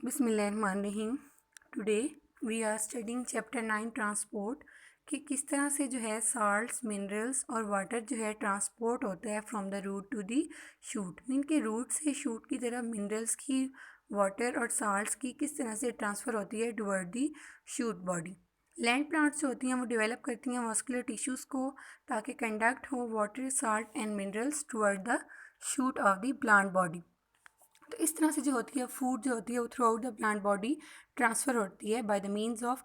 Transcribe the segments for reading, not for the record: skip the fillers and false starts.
बिस्मिल्लाहिर्रहमानिर्रहीम। Today we are studying chapter 9 transport कि किस तरह से जो है साल्ट्स, मिनरल्स और वाटर जो है ट्रांसपोर्ट होता है from the root to the shoot. Mean के रूट से शूट की तरफ मिनरल्स की, वाटर और साल्ट्स की किस तरह से ट्रांसफ़र होती है toward the shoot body. Land plants जो होती हैं वो डेवलप करती हैं मस्कुलर टिश्यूज़ को ताकि कंडक्ट हो water, salt and minerals toward the shoot of the plant body. तो इस तरह से जो होती है फूड जो होती है वो through out the plant body transfer होती है by the means of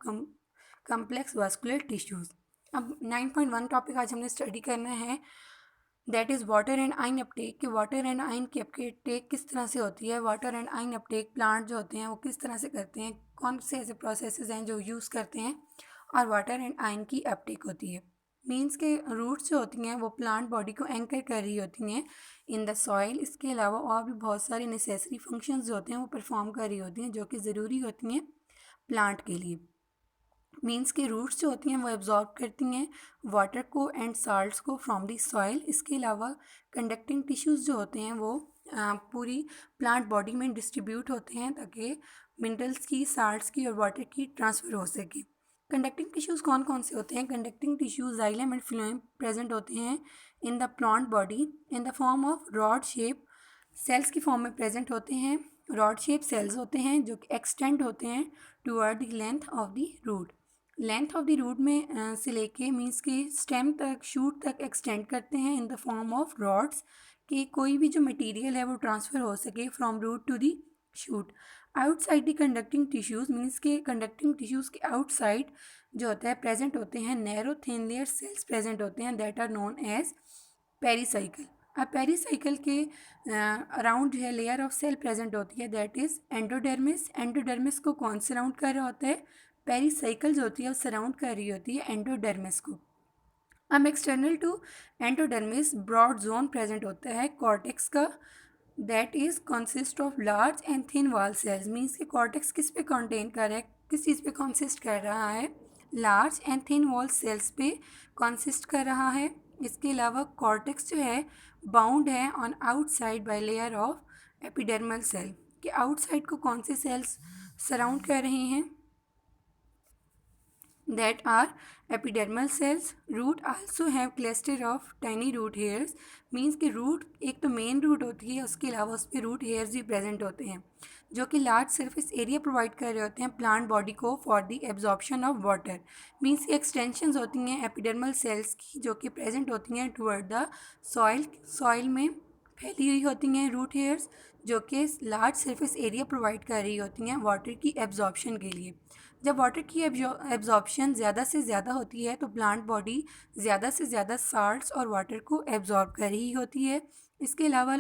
complex vascular tissues. अब 9.1 टॉपिक आज हमने स्टडी करना है, that is water and ion Uptake. कि वाटर एंड आयन की अपटेक किस तरह से होती है, water and ion Uptake plant जो होते हैं वो किस तरह से करते हैं, कौन से ऐसे प्रोसेसेस हैं जो यूज़ करते हैं और वाटर एंड आयन की अपटेक होती है। मीन्स के रूट्स जो होती हैं वो प्लांट बॉडी को एंकर कर रही होती हैं इन द सॉइल। इसके अलावा और भी बहुत सारे नेसेसरी फंक्शंस जो होते हैं वो परफॉर्म कर रही होती हैं जो कि ज़रूरी होती हैं प्लांट के लिए। मीन्स के रूट्स जो होती हैं वो एब्जॉर्ब करती हैं वाटर को एंड साल्ट्स को फ्रॉम द सॉइल। इसके अलावा कंडक्टिंग टिश्यूज़ जो होते हैं वो पूरी प्लांट बॉडी में डिस्ट्रीब्यूट होते हैं ताकि मिनरल्स की, साल्ट्स की और वाटर की ट्रांसफ़र हो सके। कंडक्टिंग टिश्यूज़ कौन कौन से होते हैं? Conducting tissues xylem and phloem present होते हैं in the plant body in the form of rod shape cells की फॉर्म में प्रेजेंट होते हैं। रॉड शेप सेल्स होते हैं जो कि एक्सटेंड होते हैं toward the length of the root. Length of the root में से लेके मीन्स के स्टेम तक, शूट तक एक्सटेंड करते हैं in the form of rods कि कोई भी जो मटेरियल है वो ट्रांसफ़र हो सके from root to the shoot. Outside the conducting tissues means के कंडक्टिंग टिश्यूज़ के आउटसाइड जो होता है प्रेजेंट होते हैं narrow thin layer cells present होते हैं that are known as pericycle. अब पेरीसाइकिल के अराउंड जो है लेयर ऑफ सेल प्रेजेंट होती है दैट इज़ एंडोडर्मिस। एंडोडर्मिस को कौन सराउंड कर रहा होता है? पेरीसाइकिल जो होती है वो सराउंड कर रही होती है एंडोडर्मिस को। अब external to endodermis broad zone present होता है कॉर्टेक्स का that is consist of large and thin wall cells. Means के कॉर्टेक्स किस पे कंटेन कर रहा है, किस चीज़ पे कंसिस्ट कर रहा है? Large and thin wall cells पे कंसिस्ट कर रहा है। इसके अलावा कॉर्टेक्स जो है बाउंड है on outside by layer of epidermal cell. कि आउटसाइड को कौन से सेल्स सराउंड कर रहे हैं? that are epidermal cells. Root also have cluster of tiny root hairs. Means कि रूट एक तो मेन रूट होती है, उसके अलावा उस पर रूट हेयर्स भी प्रेजेंट होते हैं जो कि लार्ज सरफेस एरिया प्रोवाइड कर रहे होते हैं प्लांट बॉडी को for the absorption of water. Means की एक्सटेंशंस होती हैं एपिडर्मल सेल्स की जो कि प्रेजेंट होती हैं टुवर्ड द सॉइल में फैली हुई होती हैं रूट हेयर्स जो कि लार्ज सरफेस एरिया प्रोवाइड कर रही होती हैं वाटर की एब्जॉर्प्शन के लिए। जब वाटर की एब्जॉर्प्शन ज़्यादा से ज़्यादा होती है तो प्लांट बॉडी ज़्यादा से ज़्यादा साल्ट्स और वाटर को एब्जॉर्ब कर रही होती है। इसके अलावा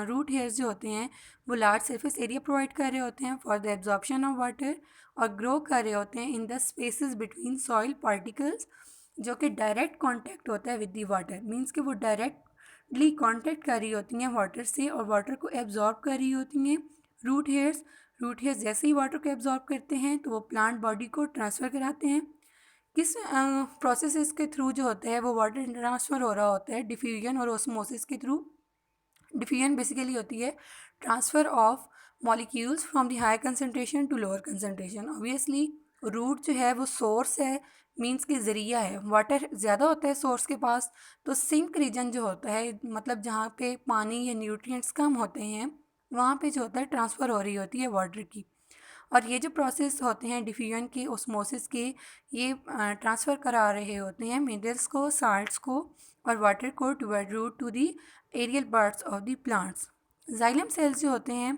रूट हेयर्स जो होते हैं वो लार्ज सरफेस एरिया प्रोवाइड कर रहे होते हैं for the absorption of water और ग्रो कर रहे होते हैं in the spaces between soil particles जो कि डायरेक्ट कांटेक्ट होता है विद दी वाटर। मीन्स कि वो डायरेक्टली कांटेक्ट कर रही होती हैं वाटर से और वाटर को एब्जॉर्ब कर रही होती हैं। रूट हेयर्स जैसे ही वाटर को एब्जॉर्ब करते हैं तो वो प्लांट बॉडी को ट्रांसफ़र कराते हैं। किस प्रोसेस के थ्रू जो होता है वो वाटर ट्रांसफ़र हो रहा होता है? डिफ्यूजन और ओस्मोसिस के थ्रू। डिफ्यूजन बेसिकली होती है transfer of molecules from the high concentration to lower concentration. Obviously root जो है वो सोर्स है, मीन्स के ज़रिया है। वाटर ज़्यादा होता है सोर्स के पास तो सिंक रीजन जो होता है, मतलब जहाँ पे पानी या न्यूट्रिएंट्स कम होते हैं वहाँ पे जो होता है ट्रांसफ़र हो रही होती है वाटर की। और ये जो प्रोसेस होते हैं डिफ्यूजन के, ओस्मोसिस के, ये ट्रांसफ़र करा रहे होते हैं मिनरल्स को, साल्ट्स को और वाटर को toward root to the aerial parts of the plants. Xylem cells जो होते हैं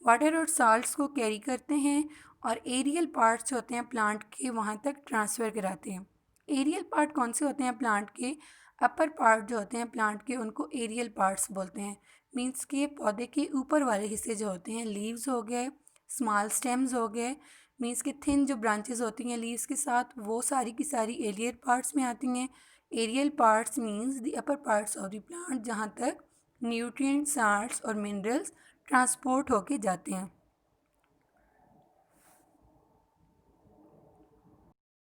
वाटर और साल्ट्स को कैरी करते हैं और एरियल पार्ट्स होते हैं प्लांट के वहाँ तक ट्रांसफ़र कराते हैं। एरियल पार्ट कौन से होते हैं प्लांट के? अपर पार्ट जो होते हैं प्लांट के उनको एरियल पार्ट्स बोलते हैं। मीन्स के पौधे के ऊपर वाले हिस्से जो होते हैं, लीव्स हो गए, स्मॉल स्टेम्स हो गए, मीन्स के थिन जो ब्रांचेस होती हैं लीव्स के साथ, वो सारी की सारी एरियल पार्ट्स में आती हैं। Aerial parts means the upper parts of the plant जहाँ तक न्यूट्रिएंट, साल्ट्स और मिनरल्स ट्रांसपोर्ट होके जाते हैं।